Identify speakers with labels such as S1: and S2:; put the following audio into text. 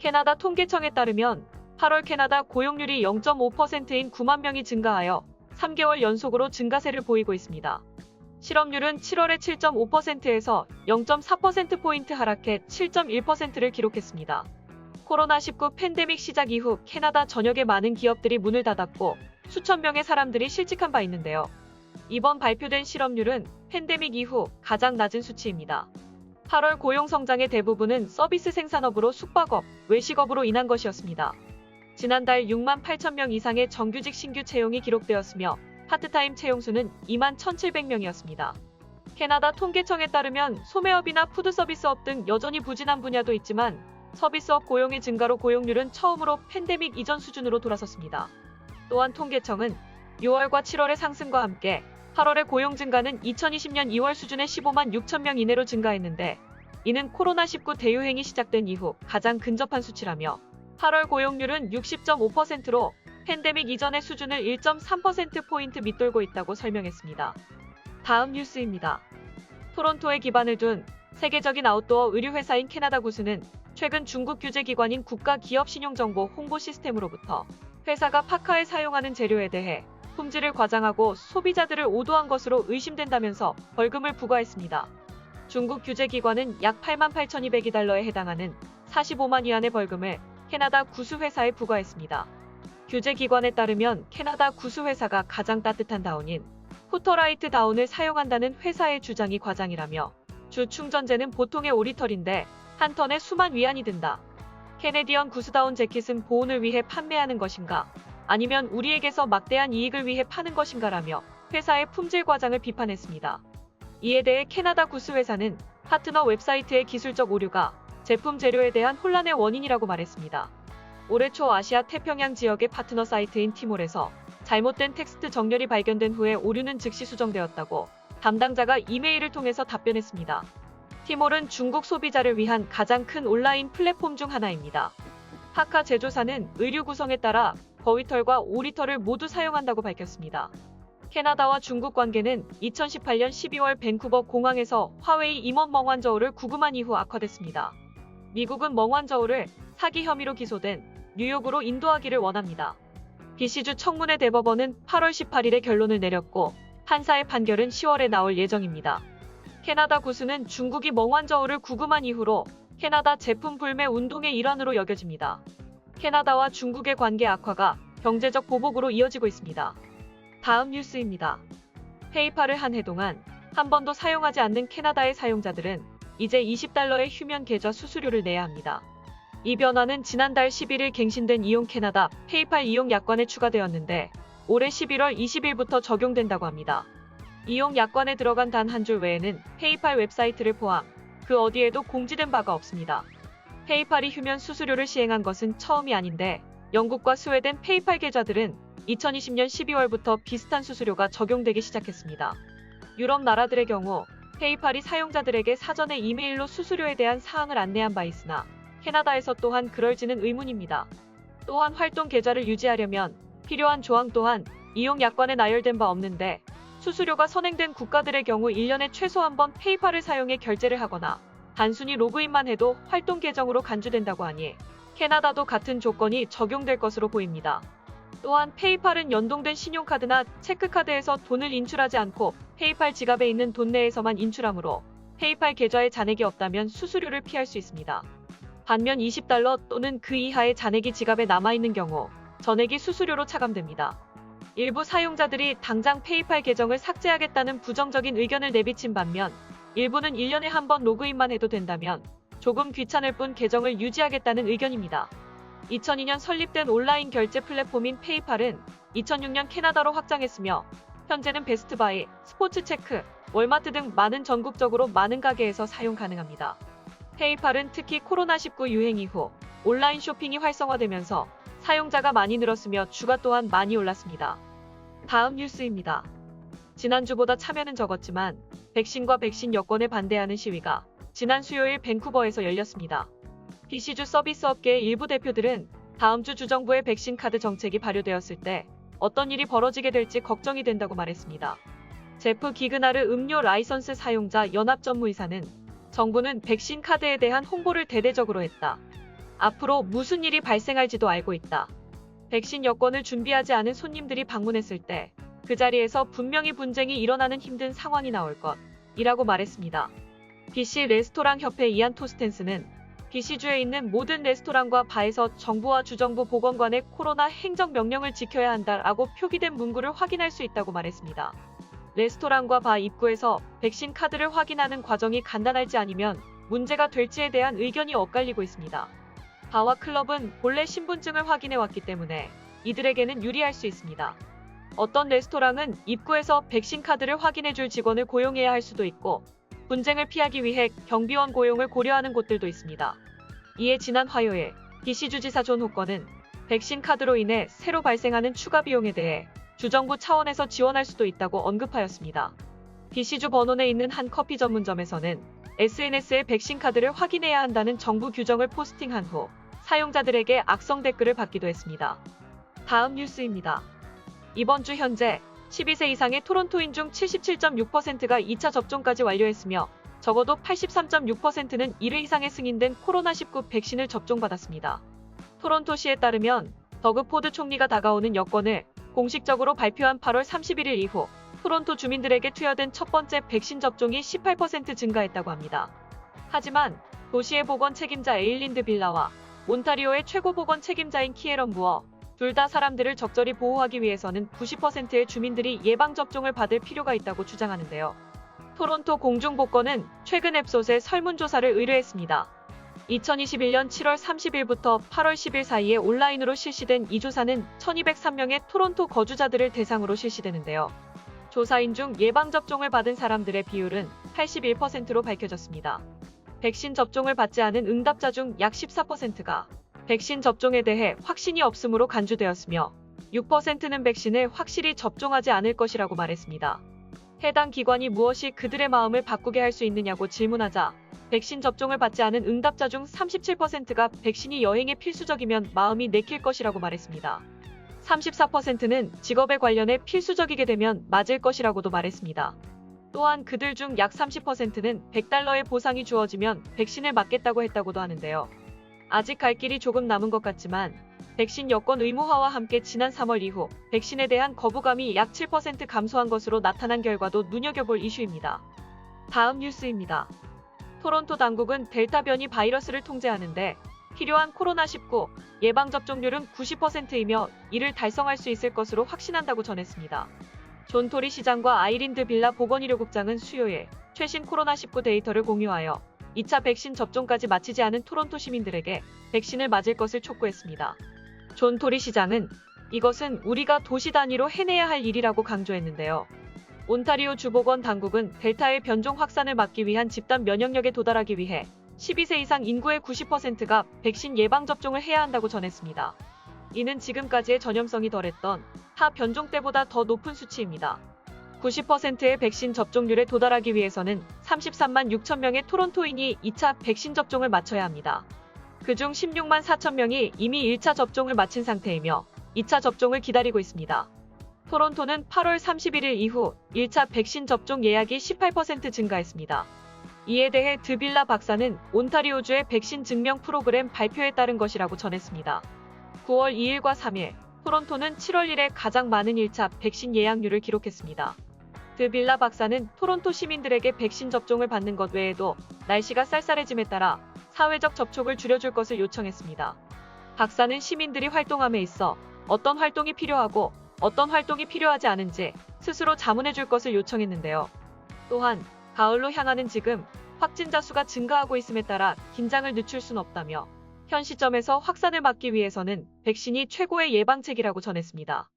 S1: 캐나다 통계청에 따르면 8월 캐나다 고용률이 0.5%인 9만 명이 증가하여 3개월 연속으로 증가세를 보이고 있습니다. 실업률은 7월에 7.5%에서 0.4%포인트 하락해 7.1%를 기록했습니다. 코로나19 팬데믹 시작 이후 캐나다 전역의 많은 기업들이 문을 닫았고 수천 명의 사람들이 실직한 바 있는데요. 이번 발표된 실업률은 팬데믹 이후 가장 낮은 수치입니다. 8월 고용 성장의 대부분은 서비스 생산업으로 숙박업, 외식업으로 인한 것이었습니다. 지난달 6만 8천 명 이상의 정규직 신규 채용이 기록되었으며 파트타임 채용수는 2만 1,700명이었습니다. 캐나다 통계청에 따르면 소매업이나 푸드서비스업 등 여전히 부진한 분야도 있지만 서비스업 고용의 증가로 고용률은 처음으로 팬데믹 이전 수준으로 돌아섰습니다. 또한 통계청은 6월과 7월의 상승과 함께 8월의 고용 증가는 2020년 2월 수준의 15만 6천 명 이내로 증가했는데 이는 코로나19 대유행이 시작된 이후 가장 근접한 수치라며 8월 고용률은 60.5%로 팬데믹 이전의 수준을 1.3%포인트 밑돌고 있다고 설명했습니다. 다음 뉴스입니다. 토론토에 기반을 둔 세계적인 아웃도어 의류 회사인 캐나다 구스는 최근 중국 규제기관인 국가기업신용정보 홍보 시스템으로부터 회사가 파카에 사용하는 재료에 대해 품질을 과장하고 소비자들을 오도한 것으로 의심된다면서 벌금을 부과했습니다. 중국 규제기관은 약 88,200달러에 해당하는 45만 위안의 벌금을 캐나다 구스 회사에 부과했습니다. 규제기관에 따르면 캐나다 구스 회사가 가장 따뜻한 다운인 포터라이트 다운을 사용한다는 회사의 주장이 과장이라며 주 충전재는 보통의 5리터인데 한 턴에 수만 위안이 든다. 캐네디언 구스다운 재킷은 보온을 위해 판매하는 것인가? 아니면 우리에게서 막대한 이익을 위해 파는 것인가라며 회사의 품질 과장을 비판했습니다. 이에 대해 캐나다 구스 회사는 파트너 웹사이트의 기술적 오류가 제품 재료에 대한 혼란의 원인이라고 말했습니다. 올해 초 아시아 태평양 지역의 파트너 사이트인 티몰에서 잘못된 텍스트 정렬이 발견된 후에 오류는 즉시 수정되었다고 담당자가 이메일을 통해서 답변했습니다. 티몰은 중국 소비자를 위한 가장 큰 온라인 플랫폼 중 하나입니다. 파카 제조사는 의류 구성에 따라 버위털과 오리털을 모두 사용한다고 밝혔습니다. 캐나다와 중국 관계는 2018년 12월 밴쿠버 공항에서 화웨이 임원 멍완저우를 구금한 이후 악화됐습니다. 미국은 멍완저우를 사기 혐의로 기소된 뉴욕으로 인도하기를 원합니다. BC주 청문회 대법원은 8월 18일에 결론을 내렸고 판사의 판결은 10월에 나올 예정입니다. 캐나다 구스는 중국이 멍완저우를 구금한 이후로 캐나다 제품 불매 운동의 일환으로 여겨집니다. 캐나다와 중국의 관계 악화가 경제적 보복으로 이어지고 있습니다. 다음 뉴스입니다. 페이팔을 한 해 동안 한 번도 사용하지 않는 캐나다의 사용자들은 이제 $20의 휴면 계좌 수수료를 내야 합니다. 이 변화는 지난달 11일 갱신된 이용 캐나다 페이팔 이용 약관에 추가되었는데 올해 11월 20일부터 적용된다고 합니다. 이용 약관에 들어간 단 한 줄 외에는 페이팔 웹사이트를 포함 그 어디에도 공지된 바가 없습니다. 페이팔이 휴면 수수료를 시행한 것은 처음이 아닌데 영국과 스웨덴 페이팔 계좌들은 2020년 12월부터 비슷한 수수료가 적용되기 시작했습니다. 유럽 나라들의 경우 페이팔이 사용자들에게 사전에 이메일로 수수료에 대한 사항을 안내한 바 있으나 캐나다에서 또한 그럴지는 의문입니다. 또한 활동 계좌를 유지하려면 필요한 조항 또한 이용 약관에 나열된 바 없는데 수수료가 선행된 국가들의 경우 1년에 최소 한 번 페이팔을 사용해 결제를 하거나 단순히 로그인만 해도 활동 계정으로 간주된다고 하니 캐나다도 같은 조건이 적용될 것으로 보입니다. 또한 페이팔은 연동된 신용카드나 체크카드에서 돈을 인출하지 않고 페이팔 지갑에 있는 돈 내에서만 인출하므로 페이팔 계좌에 잔액이 없다면 수수료를 피할 수 있습니다. 반면 $20 또는 그 이하의 잔액이 지갑에 남아있는 경우 전액이 수수료로 차감됩니다. 일부 사용자들이 당장 페이팔 계정을 삭제하겠다는 부정적인 의견을 내비친 반면 일부는 1년에 한 번 로그인만 해도 된다면 조금 귀찮을 뿐 계정을 유지하겠다는 의견입니다. 2002년 설립된 온라인 결제 플랫폼인 페이팔은 2006년 캐나다로 확장했으며 현재는 베스트바이, 스포츠체크, 월마트 등 많은 전국적으로 많은 가게에서 사용 가능합니다. 페이팔은 특히 코로나19 유행 이후 온라인 쇼핑이 활성화되면서 사용자가 많이 늘었으며 주가 또한 많이 올랐습니다. 다음 뉴스입니다. 지난주보다 참여는 적었지만 백신과 백신 여권에 반대하는 시위가 지난 수요일 밴쿠버에서 열렸습니다. BC주 서비스업계의 일부 대표들은 다음 주 주정부의 백신 카드 정책이 발효되었을 때 어떤 일이 벌어지게 될지 걱정이 된다고 말했습니다. 제프 기그나르 음료 라이선스 사용자 연합 전무이사는 정부는 백신 카드에 대한 홍보를 대대적으로 했다. 앞으로 무슨 일이 발생할지도 알고 있다. 백신 여권을 준비하지 않은 손님들이 방문했을 때 그 자리에서 분명히 분쟁이 일어나는 힘든 상황이 나올 것이라고 말했습니다. BC 레스토랑 협회 이안 토스텐스는 BC주에 있는 모든 레스토랑과 바에서 정부와 주정부 보건관의 코로나 행정 명령을 지켜야 한다라고 표기된 문구를 확인할 수 있다고 말했습니다. 레스토랑과 바 입구에서 백신 카드를 확인하는 과정이 간단할지 아니면 문제가 될지에 대한 의견이 엇갈리고 있습니다. 바와 클럽은 본래 신분증을 확인해왔기 때문에 이들에게는 유리할 수 있습니다. 어떤 레스토랑은 입구에서 백신 카드를 확인해줄 직원을 고용해야 할 수도 있고 분쟁을 피하기 위해 경비원 고용을 고려하는 곳들도 있습니다. 이에 지난 화요일 BC주지사 존 호커는 백신 카드로 인해 새로 발생하는 추가 비용에 대해 주정부 차원에서 지원할 수도 있다고 언급하였습니다. BC주 번원에 있는 한 커피 전문점에서는 SNS에 백신 카드를 확인해야 한다는 정부 규정을 포스팅한 후 사용자들에게 악성 댓글을 받기도 했습니다. 다음 뉴스입니다. 이번 주 현재 12세 이상의 토론토인 중 77.6%가 2차 접종까지 완료했으며 적어도 83.6%는 1회 이상의 승인된 코로나19 백신을 접종받았습니다. 토론토시에 따르면 더그 포드 총리가 다가오는 여권을 공식적으로 발표한 8월 31일 이후 토론토 주민들에게 투여된 첫 번째 백신 접종이 18% 증가했다고 합니다. 하지만 도시의 보건 책임자 에일린드 빌라와 온타리오의 최고 보건 책임자인 키에런 부어 둘 다 사람들을 적절히 보호하기 위해서는 90%의 주민들이 예방접종을 받을 필요가 있다고 주장하는데요. 토론토 공중보건은 최근 앱솥에 설문조사를 의뢰했습니다. 2021년 7월 30일부터 8월 10일 사이에 온라인으로 실시된 이 조사는 1203명의 토론토 거주자들을 대상으로 실시되는데요. 조사인 중 예방접종을 받은 사람들의 비율은 81%로 밝혀졌습니다. 백신 접종을 받지 않은 응답자 중 약 14%가 백신 접종에 대해 확신이 없음으로 간주되었으며 6%는 백신을 확실히 접종하지 않을 것이라고 말했습니다. 해당 기관이 무엇이 그들의 마음을 바꾸게 할 수 있느냐고 질문하자 백신 접종을 받지 않은 응답자 중 37%가 백신이 여행에 필수적이면 마음이 내킬 것이라고 말했습니다. 34%는 직업에 관련해 필수적이게 되면 맞을 것이라고도 말했습니다. 또한 그들 중 약 30%는 $100의 보상이 주어지면 백신을 맞겠다고 했다고도 하는데요. 아직 갈 길이 조금 남은 것 같지만 백신 여권 의무화와 함께 지난 3월 이후 백신에 대한 거부감이 약 7% 감소한 것으로 나타난 결과도 눈여겨볼 이슈입니다. 다음 뉴스입니다. 토론토 당국은 델타 변이 바이러스를 통제하는데 필요한 코로나19 예방접종률은 90%이며 이를 달성할 수 있을 것으로 확신한다고 전했습니다. 존 토리 시장과 아이린드 빌라 보건의료국장은 수요일 최신 코로나19 데이터를 공유하여 2차 백신 접종까지 마치지 않은 토론토 시민들에게 백신을 맞을 것을 촉구했습니다. 존 토리 시장은 이것은 우리가 도시 단위로 해내야 할 일이라고 강조했는데요. 온타리오 주보건 당국은 델타의 변종 확산을 막기 위한 집단 면역력에 도달하기 위해 12세 이상 인구의 90%가 백신 예방접종을 해야 한다고 전했습니다. 이는 지금까지의 전염성이 덜했던 타 변종 때보다 더 높은 수치입니다. 90%의 백신 접종률에 도달하기 위해서는 33만 6천 명의 토론토인이 2차 백신 접종을 마쳐야 합니다. 그중 16만 4천 명이 이미 1차 접종을 마친 상태이며 2차 접종을 기다리고 있습니다. 토론토는 8월 31일 이후 1차 백신 접종 예약이 18% 증가했습니다. 이에 대해 드빌라 박사는 온타리오주의 백신 증명 프로그램 발표에 따른 것이라고 전했습니다. 9월 2일과 3일, 토론토는 7월 1에 가장 많은 1차 백신 예약률을 기록했습니다. 드빌라 박사는 토론토 시민들에게 백신 접종을 받는 것 외에도 날씨가 쌀쌀해짐에 따라 사회적 접촉을 줄여줄 것을 요청했습니다. 박사는 시민들이 활동함에 있어 어떤 활동이 필요하고 어떤 활동이 필요하지 않은지 스스로 자문해줄 것을 요청했는데요. 또한 가을로 향하는 지금 확진자 수가 증가하고 있음에 따라 긴장을 늦출 순 없다며 현 시점에서 확산을 막기 위해서는 백신이 최고의 예방책이라고 전했습니다.